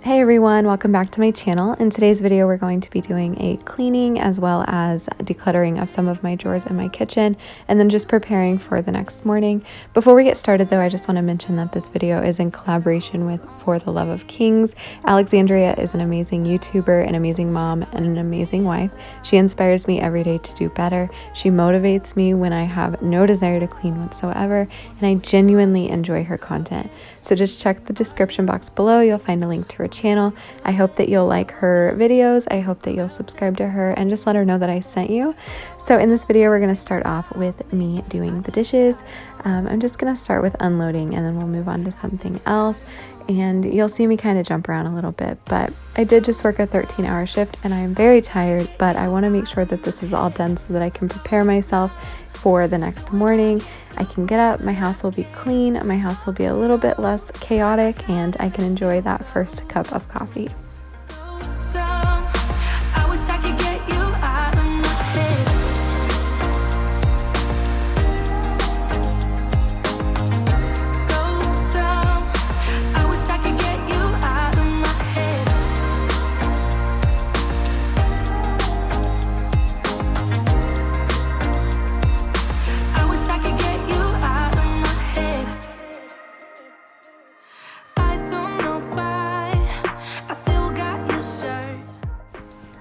Hey everyone, welcome back to my channel. In today's video, we're going to be doing a cleaning as well as decluttering of some of my drawers in my kitchen and then just preparing for the next morning. Before we get started though, I just want to mention that this video is in collaboration with For the Love of Kings. Alexandria is an amazing YouTuber, an amazing mom, and an amazing wife. She inspires me every day to do better. She motivates me when I have no desire to clean whatsoever, and I genuinely enjoy her content. So just check the description box below. You'll find a link to her channel. I hope that you'll like her videos. I hope that you'll subscribe to her and just let her know that I sent you. So in this video, we're going to start off with me doing the dishes. I'm just going to start with unloading and then we'll move on to something else. And you'll see me kind of jump around a little bit, but I did just work a 13-hour shift and I'm very tired, but I want to make sure that this is all done so that I can prepare myself for the next morning. I can get up, my house will be clean, my house will be a little bit less chaotic, and I can enjoy that first cup of coffee.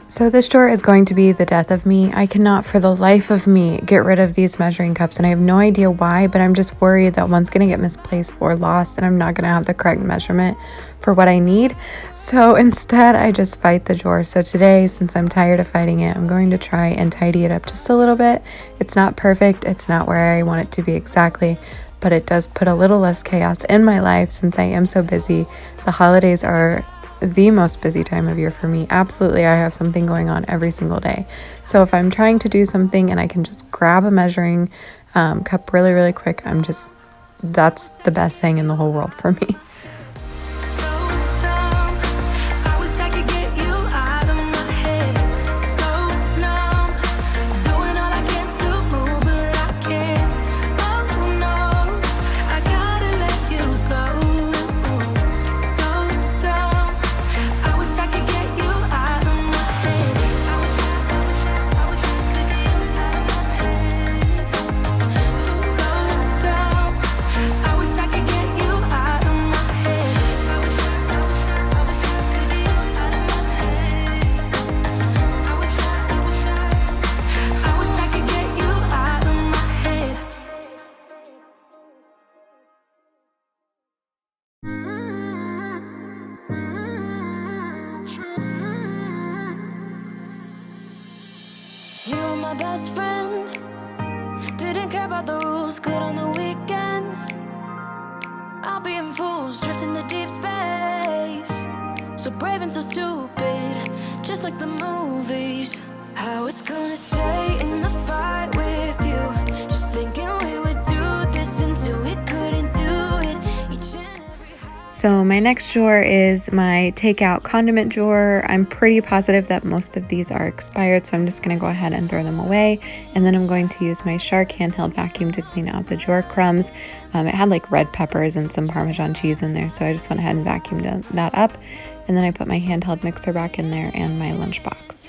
So this drawer is going to be the death of me. I cannot for the life of me get rid of these measuring cups, and I have no idea why, but I'm just worried that one's going to get misplaced or lost and I'm not going to have the correct measurement for what I need. So instead I just fight the drawer. So today, since I'm tired of fighting it, I'm going to try and tidy it up just a little bit. It's not perfect, it's not where I want it to be exactly, but it does put a little less chaos in my life since I am so busy. The holidays are the most busy time of year for me. Absolutely, I have something going on every single day. So if I'm trying to do something and I can just grab a measuring cup really quick, that's the best thing in the whole world for me. My best friend didn't care about the rules, good on the weekends. I'll be in fools, drifting to deep space. So brave and so stupid, just like the movies. How it's gonna stay in the fight with you. Just thinking we would do this until we couldn't do it. So my next drawer is my takeout condiment drawer. I'm pretty positive that most of these are expired, so I'm just going to go ahead and throw them away. And then I'm going to use my Shark handheld vacuum to clean out the drawer crumbs. It had like red peppers and some Parmesan cheese in there, so I just went ahead and vacuumed that up. And then I put my handheld mixer back in there and my lunchbox.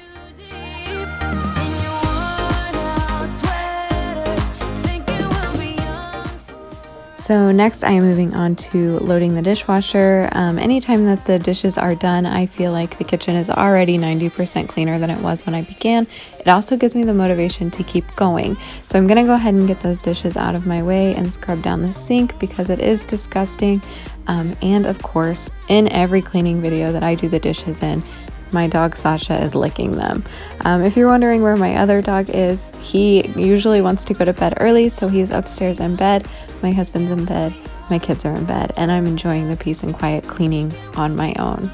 So next I am moving on to loading the dishwasher. Anytime that the dishes are done, I feel like the kitchen is already 90% cleaner than it was when I began. It also gives me the motivation to keep going. So I'm gonna go ahead and get those dishes out of my way and scrub down the sink because it is disgusting. And of course, in every cleaning video that I do the dishes in, my dog Sasha is licking them. If you're wondering where my other dog is, he usually wants to go to bed early, so he's upstairs in bed. My husband's in bed, my kids are in bed, and I'm enjoying the peace and quiet cleaning on my own.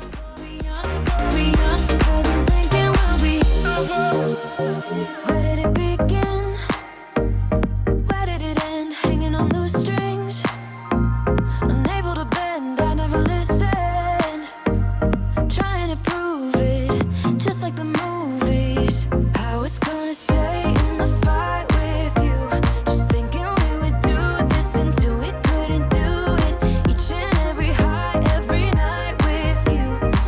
Each and every high, every night with you.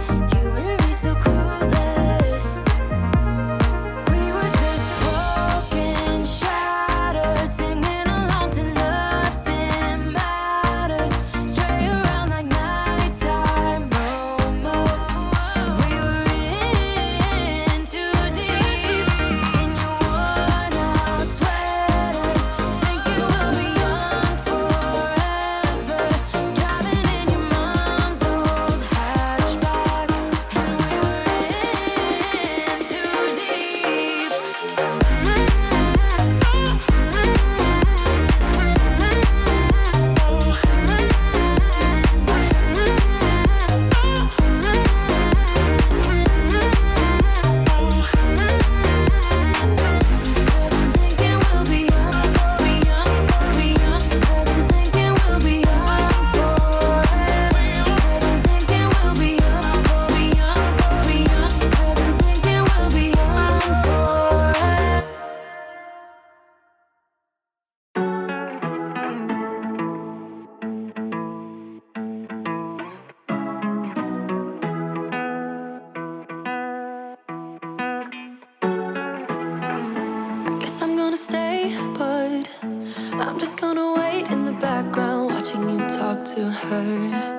into her.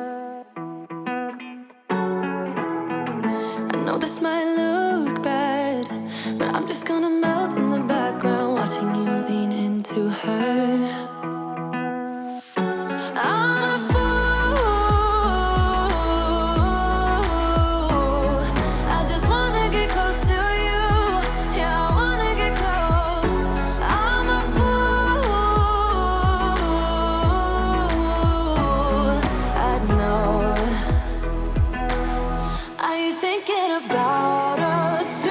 I know this might look bad, but I'm just gonna melt in the background, watching you lean into her. I'm a fool, I just wanna get close to you. Yeah, I wanna get close. I'm a fool, I know. Are you thinking about us too?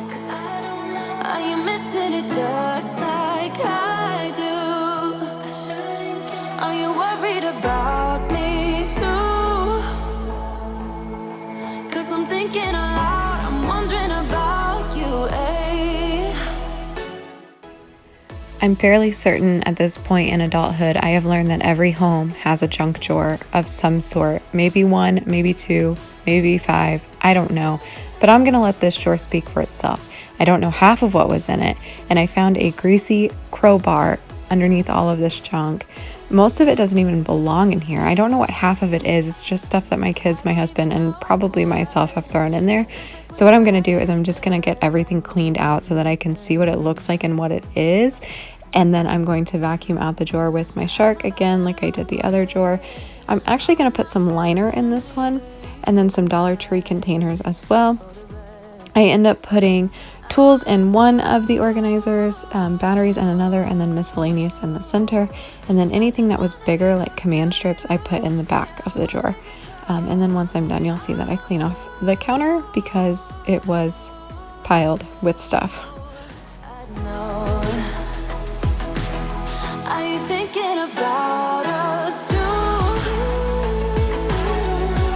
'Cause I don't know. Are you missing it just like I do? Are you worried about me too? 'Cause I'm thinking aloud, I'm wondering about you, eh? I'm fairly certain at this point in adulthood, I have learned that every home has a junk drawer of some sort. Maybe one, maybe two, maybe five, I don't know. But I'm gonna let this drawer speak for itself. I don't know half of what was in it, and I found a greasy crowbar underneath all of this junk. Most of it doesn't even belong in here. I don't know what half of it is. It's just stuff that my kids, my husband, and probably myself have thrown in there. So what I'm gonna do is I'm just gonna get everything cleaned out so that I can see what it looks like and what it is. And then I'm going to vacuum out the drawer with my shark again, like I did the other drawer. I'm actually gonna put some liner in this one and then some Dollar Tree containers as well. I end up putting tools in one of the organizers, batteries in another, and then miscellaneous in the center. And then anything that was bigger, like command strips, I put in the back of the drawer. And then once I'm done, you'll see that I clean off the counter because it was piled with stuff. Are you thinking about us too?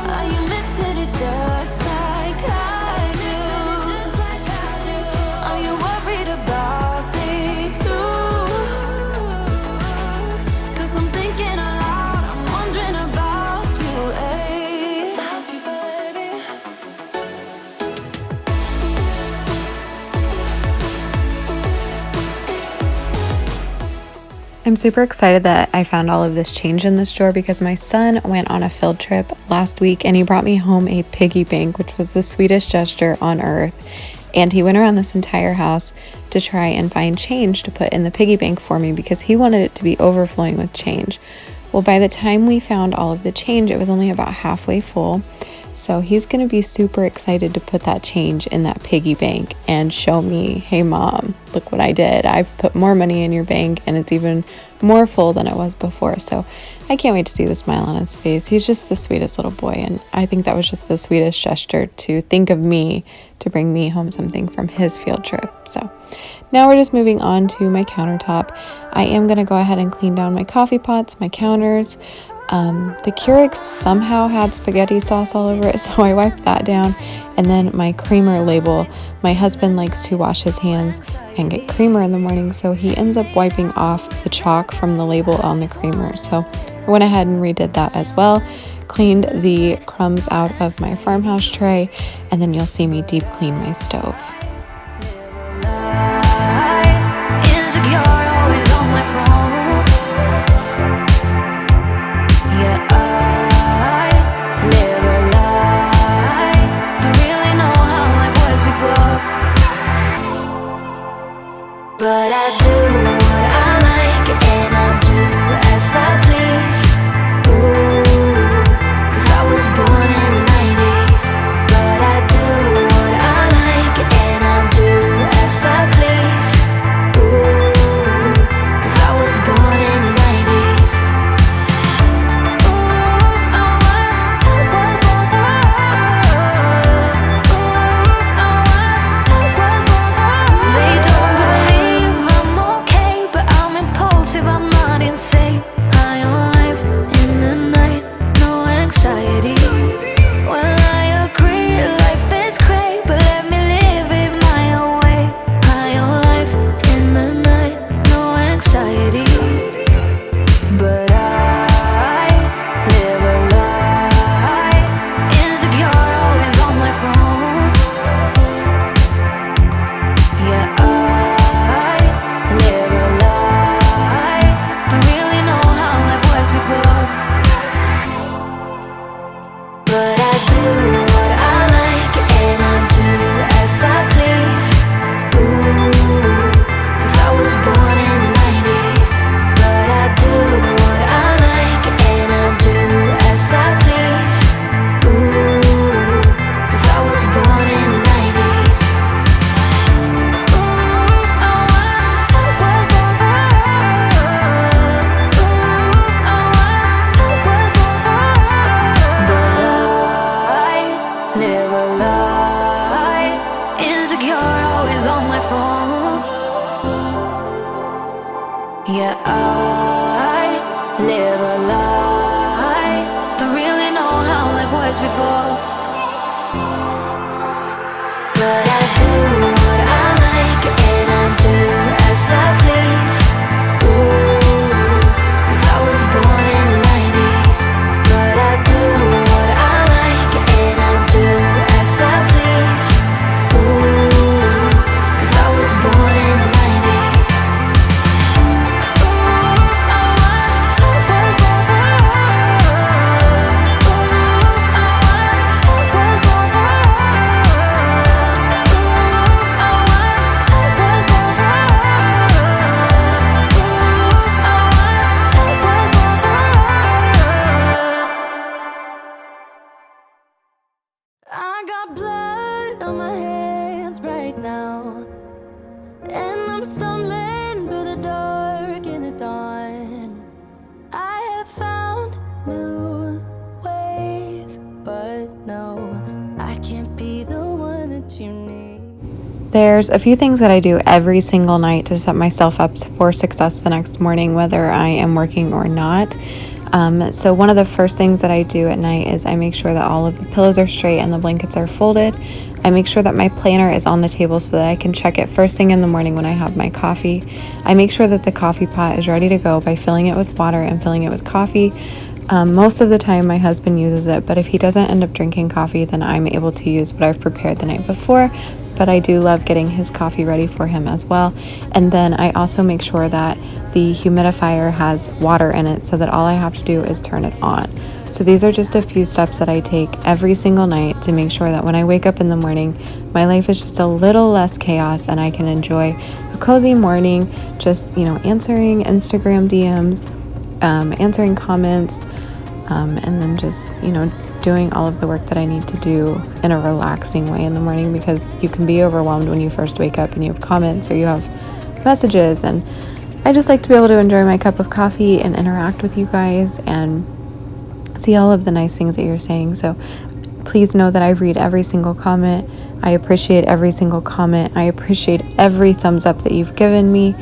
Are you missing it just like I do? Are you worried about me too? 'Cause I'm thinking aloud, I'm wondering about you, eh? About you, baby. I'm super excited that I found all of this change in this drawer because my son went on a field trip last week and he brought me home a piggy bank, which was the sweetest gesture on earth. And he went around this entire house to try and find change to put in the piggy bank for me because he wanted it to be overflowing with change. Well, by the time we found all of the change, it was only about halfway full. So he's going to be super excited to put that change in that piggy bank and show me, hey mom, look what I did. I've put more money in your bank and it's even more full than it was before. So I can't wait to see the smile on his face. He's just the sweetest little boy. And I think that was just the sweetest gesture to think of me to bring me home something from his field trip. So now we're just moving on to my countertop. I am going to go ahead and clean down my coffee pots, my counters. The Keurig somehow had spaghetti sauce all over it, so I wiped that down. And then my creamer label, my husband likes to wash his hands and get creamer in the morning, so he ends up wiping off the chalk from the label on the creamer. So I went ahead and redid that as well, cleaned the crumbs out of my farmhouse tray, and then you'll see me deep clean my stove. But I do what I like and I do as I please. Ooh, 'cause I was born in the 90s. But I do what I like and I live a lie. Don't really know how life was before, but I do what I like and I do as I please. Ooh, 'cause I was born in the 90s, but I do what I like and I do as I please. Ooh, 'cause I was born in the 90s. I got blood on my hands right now, and I'm stumbling through the dark in the dawn. I have found new ways, but no, I can't be the one that you need. There's a few things that I do every single night to set myself up for success the next morning, whether I am working or not. So one of the first things that I do at night is I make sure that all of the pillows are straight and the blankets are folded. I make sure that my planner is on the table so that I can check it first thing in the morning when I have my coffee. I make sure that the coffee pot is ready to go by filling it with water and filling it with coffee. Most of the time my husband uses it, but if he doesn't end up drinking coffee, then I'm able to use what I've prepared the night before. But I do love getting his coffee ready for him as well. And then I also make sure that the humidifier has water in it so that all I have to do is turn it on. So these are just a few steps that I take every single night to make sure that when I wake up in the morning, my life is just a little less chaos and I can enjoy a cozy morning, just, answering Instagram DMs, answering comments, and then just, doing all of the work that I need to do in a relaxing way in the morning, because you can be overwhelmed when you first wake up and you have comments or you have messages. And I just like to be able to enjoy my cup of coffee and interact with you guys and see all of the nice things that you're saying. So please know that I read every single comment. I appreciate every single comment. I appreciate every thumbs up that you've given me.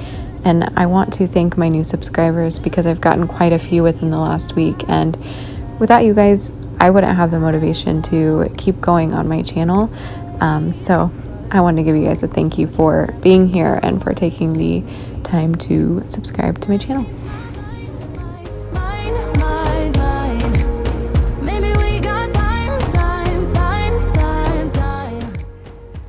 And I want to thank my new subscribers because I've gotten quite a few within the last week. And without you guys, I wouldn't have the motivation to keep going on my channel. So I wanted to give you guys a thank you for being here and for taking the time to subscribe to my channel.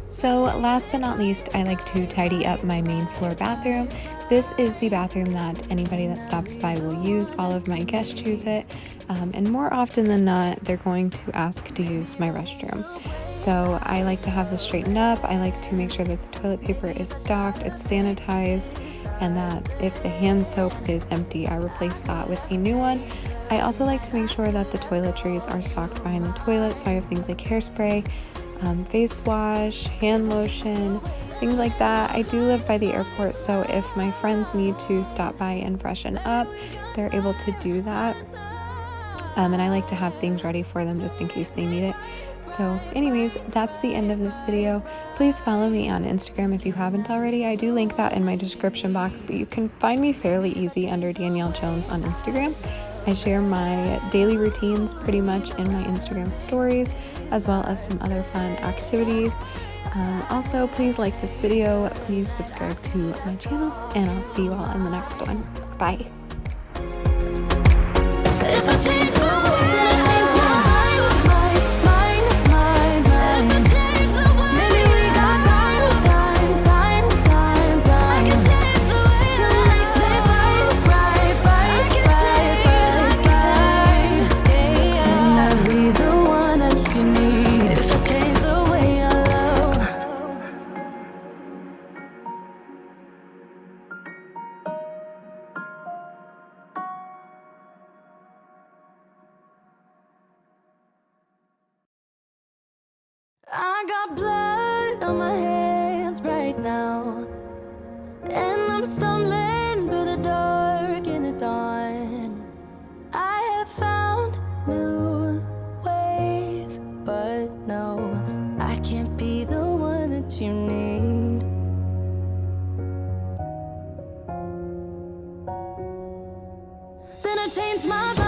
So last but not least, I like to tidy up my main floor bathroom. This is the bathroom that anybody that stops by will use. All of my guests use it. And more often than not, they're going to ask to use my restroom. So I like to have this straightened up. I like to make sure that the toilet paper is stocked, it's sanitized, and that if the hand soap is empty, I replace that with a new one. I also like to make sure that the toiletries are stocked behind the toilet. So I have things like hairspray, face wash, hand lotion, things like that. I do live by the airport, so if my friends need to stop by and freshen up, they're able to do that. And I like to have things ready for them just in case they need it. So anyways, that's the end of this video. Please follow me on Instagram if you haven't already. I do link that in my description box, but you can find me fairly easy under Danielle Jones on Instagram. I share my daily routines pretty much in my Instagram stories, as well as some other fun activities. Also, please like this video, please subscribe to my channel, and I'll see you all in the next one. Bye. If I change the way that I change If I change the way, maybe we got time. I can change the way to make this right. Can I be the one that you need? If I change the way I love. I got blood on my hands right now, and I'm stumbling through the dark in the dawn. I have found new ways, but no, I can't be the one that you need. Then I change my